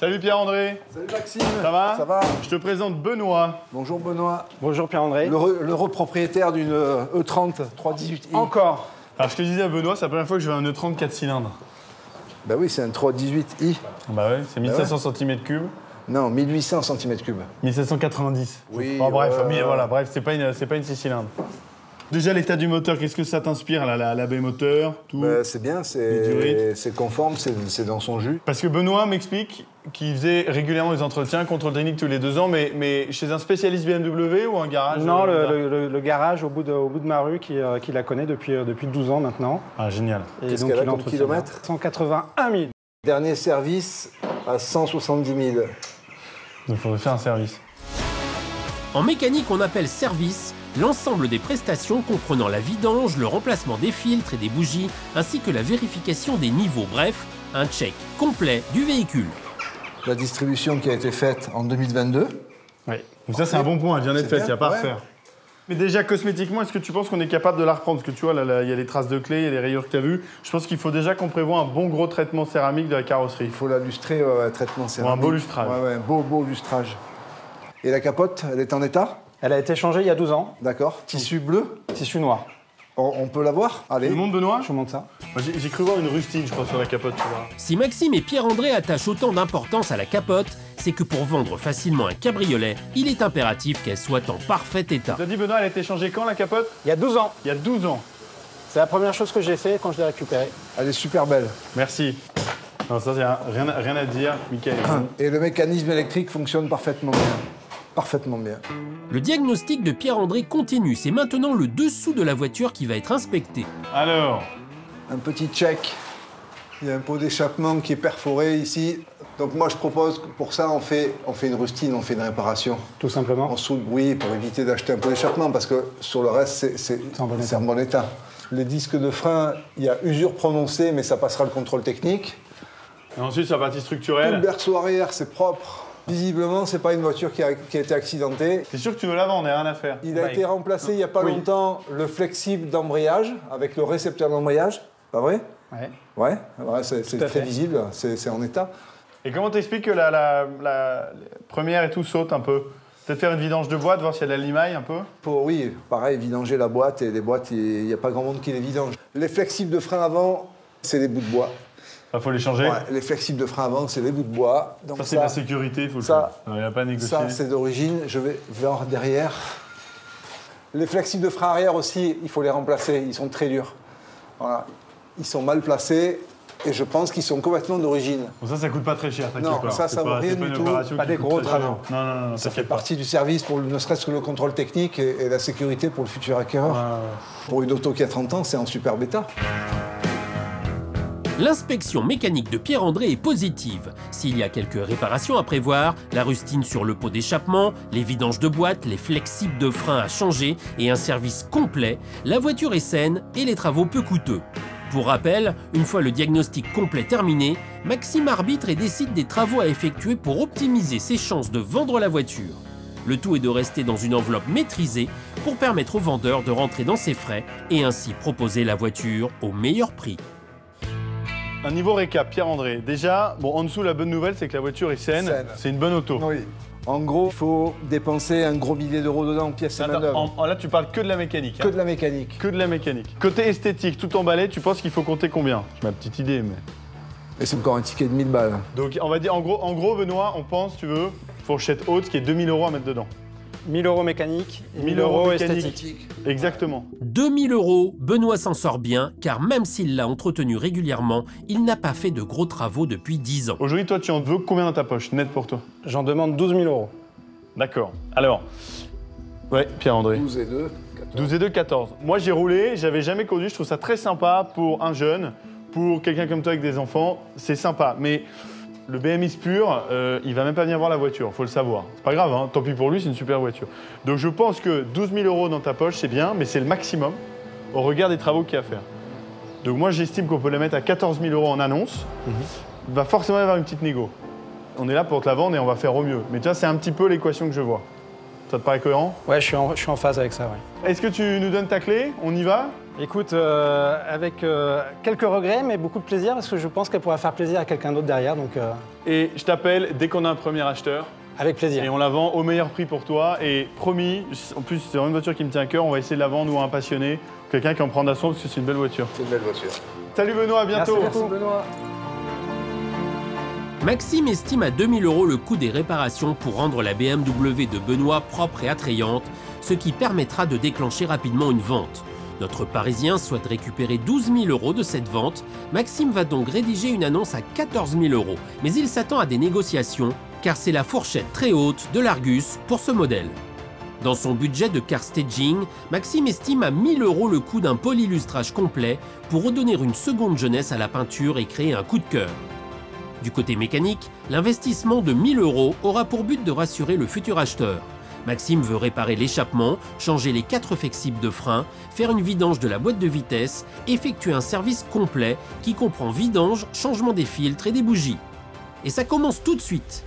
Salut Pierre-André. Salut Maxime. Ça va? Ça va. Je te présente Benoît. Bonjour Benoît. Bonjour Pierre-André. Le propriétaire d'une E30 318i. Encore. Alors je te disais à Benoît, c'est la première fois que je vais un E30 4 cylindres. Bah oui, c'est un 318i. Bah ouais, c'est 1500 cm3. Non, 1800 cm3. 1790. Oui, Bon, bref, ouais. voilà, bref, c'est pas une 6 cylindres. Déjà l'état du moteur, qu'est-ce que ça t'inspire, la baie moteur, tout? Bah, c'est bien, c'est conforme, c'est dans son jus. Parce que Benoît m'explique qu'il faisait régulièrement des entretiens, contrôle technique tous les 2 ans, mais chez un spécialiste BMW ou un garage? Non, le garage au bout de ma rue qui la connaît depuis 12 ans maintenant. Ah, génial. Et Qu'est-ce donc qu'elle a il comme entretient kilomètres? 181 000. Dernier service à 170 000. Donc il faudrait faire un service. En mécanique, on appelle service l'ensemble des prestations comprenant la vidange, le remplacement des filtres et des bougies, ainsi que la vérification des niveaux. Bref, un check complet du véhicule. La distribution qui a été faite en 2022. Oui. Donc ça, c'est un bon point, elle vient d'être C'est faite, il n'y a bien, pas à ouais. refaire. Mais déjà, cosmétiquement, est-ce que tu penses qu'on est capable de la reprendre? Parce que tu vois, là, il y a les traces de clés, il y a les rayures que tu as vues. Je pense qu'il faut déjà qu'on prévoit un bon gros traitement céramique de la carrosserie. Il faut la lustrer, traitement céramique. un beau lustrage. Ouais, un beau lustrage. Et la capote, elle est en état? Elle a été changée il y a 12 ans. D'accord. Tissu bleu? Tissu noir. On peut la voir? Allez. Tu le montres, Benoît? Je vous montre ça. Moi, j'ai cru voir une rustine, je crois, sur la capote, tu vois. Si Maxime et Pierre-André attachent autant d'importance à la capote, c'est que pour vendre facilement un cabriolet, il est impératif qu'elle soit en parfait état. Tu as dit, Benoît, elle a été changée quand, la capote? Il y a 12 ans. Il y a 12 ans. C'est la première chose que j'ai fait quand je l'ai récupérée. Elle est super belle. Merci. Non, ça, c'est rien à dire, Mickaël. Et le mécanisme électrique fonctionne parfaitement bien. Parfaitement bien. Le diagnostic de Pierre-André continue. C'est maintenant le dessous de la voiture qui va être inspecté. Alors, Un petit check. Il y a un pot d'échappement qui est perforé ici. Donc moi je propose que pour ça on fait une rustine, on fait une réparation. Tout simplement. On soude, oui, pour éviter d'acheter un pot d'échappement parce que sur le reste c'est en bon état. Les disques de frein, il y a usure prononcée mais ça passera le contrôle technique. et ensuite, sur la partie Tout le structurelle. berceau arrière c'est propre. Visiblement c'est pas une voiture qui a été accidentée. T'es sûr que tu veux la vendre, on n'a rien à faire. Il a été remplacé il n'y a pas Oui. longtemps le flexible d'embrayage avec le récepteur d'embrayage. Pas vrai? Ouais. Ouais, c'est à très fait. visible, c'est en état. Et comment t'expliques que la première et tout saute un peu? Peut-être faire une vidange de boîte, voir s'il y a de la limaille un peu? Oui, pareil, vidanger la boîte, et les boîtes, il n'y a pas grand monde qui les vidange. Les flexibles de frein avant, c'est des bouts de bois. Il faut les changer. Ouais, les flexibles de frein avant, c'est des bouts de bois. Donc Ça, c'est de la sécurité, il faut le ça- faire. Il n'y a pas à négocier. ça, c'est d'origine. Je vais voir derrière. Les flexibles de frein arrière aussi, il faut les remplacer. Ils sont très durs. Voilà. Ils sont mal placés et je pense qu'ils sont complètement d'origine. Bon, ça coûte pas très cher, t'inquiète Non, pas. ça C'est vaut pas- rien c'est pas du une tout. opération Pas qui des coûte gros très cher. travaux. Non, Ça fait t'inquiète pas. partie du service, pour ne serait-ce que le contrôle technique et la sécurité pour le futur acquéreur. Pour une auto qui a 30 ans, c'est en superbe état. L'inspection mécanique de Pierre-André est positive. S'il y a quelques réparations à prévoir, la rustine sur le pot d'échappement, les vidanges de boîte, les flexibles de frein à changer et un service complet, la voiture est saine et les travaux peu coûteux. Pour rappel, une fois le diagnostic complet terminé, Maxime arbitre et décide des travaux à effectuer pour optimiser ses chances de vendre la voiture. Le tout est de rester dans une enveloppe maîtrisée pour permettre au vendeur de rentrer dans ses frais et ainsi proposer la voiture au meilleur prix. Un niveau récap, Pierre-André. Déjà, bon, en dessous, la bonne nouvelle, c'est que la voiture est saine. Saine. C'est une bonne auto. Oui. En gros, il faut dépenser un gros millier d'euros dedans en pièces et Attends, manœuvres. là, tu parles que de la mécanique. Que hein. de la mécanique. Que de la mécanique. Côté esthétique, tout emballé, tu penses qu'il faut compter combien? J'ai ma petite idée, mais... Et c'est encore un ticket de 1000 balles. Donc, on va dire, en gros, Benoît, on pense, tu veux, fourchette haute, qui est 2000 € à mettre dedans. 1000 € mécanique et 1000 1000 € mécanique. esthétique. Exactement. 2000 €, Benoît s'en sort bien, car même s'il l'a entretenu régulièrement, il n'a pas fait de gros travaux depuis 10 ans. Aujourd'hui, toi, tu en veux combien dans ta poche, net pour toi? J'en demande 12 000 €. D'accord. Alors, ouais, Pierre-André. 12 et 2, 14. 12 et 2, 14. Moi, j'ai roulé, j'avais jamais conduit, je trouve ça très sympa pour un jeune, pour quelqu'un comme toi avec des enfants, c'est sympa. Mais le BMX pur, il va même pas venir voir la voiture, faut le savoir. C'est pas grave, hein, tant pis pour lui, c'est une super voiture. Donc je pense que 12 000 € dans ta poche, c'est bien, mais c'est le maximum au regard des travaux qu'il y a à faire. Donc moi, j'estime qu'on peut la mettre à 14 000 € en annonce. Il va forcément y avoir une petite négo. On est là pour te la vendre et on va faire au mieux. Mais tu vois, c'est un petit peu l'équation que je vois. Ça te paraît cohérent? Ouais, je suis en phase avec ça, ouais. Est-ce que tu nous donnes ta clé? On y va? Écoute, avec quelques regrets, mais beaucoup de plaisir, parce que je pense qu'elle pourra faire plaisir à quelqu'un d'autre derrière, donc Et je t'appelle dès qu'on a un premier acheteur. avec plaisir. Et on la vend au meilleur prix pour toi. Et promis, en plus, c'est vraiment une voiture qui me tient à cœur. On va essayer de la vendre ou à un passionné, quelqu'un qui en prendra soin parce que c'est une belle voiture. C'est une belle voiture. Salut Benoît, à bientôt. Merci beaucoup. Benoît. Maxime estime à 2000 € le coût des réparations pour rendre la BMW de Benoît propre et attrayante, ce qui permettra de déclencher rapidement une vente. Notre Parisien souhaite récupérer 12 000 € de cette vente. Maxime va donc rédiger une annonce à 14 000 €. Mais il s'attend à des négociations, car c'est la fourchette très haute de l'Argus pour ce modèle. Dans son budget de car staging, Maxime estime à 1000 € le coût d'un polylustrage complet pour redonner une seconde jeunesse à la peinture et créer un coup de cœur. Du côté mécanique, l'investissement de 1000 € aura pour but de rassurer le futur acheteur. Maxime veut réparer l'échappement, changer les 4 flexibles de frein, faire une vidange de la boîte de vitesse, effectuer un service complet qui comprend vidange, changement des filtres et des bougies. Et ça commence tout de suite.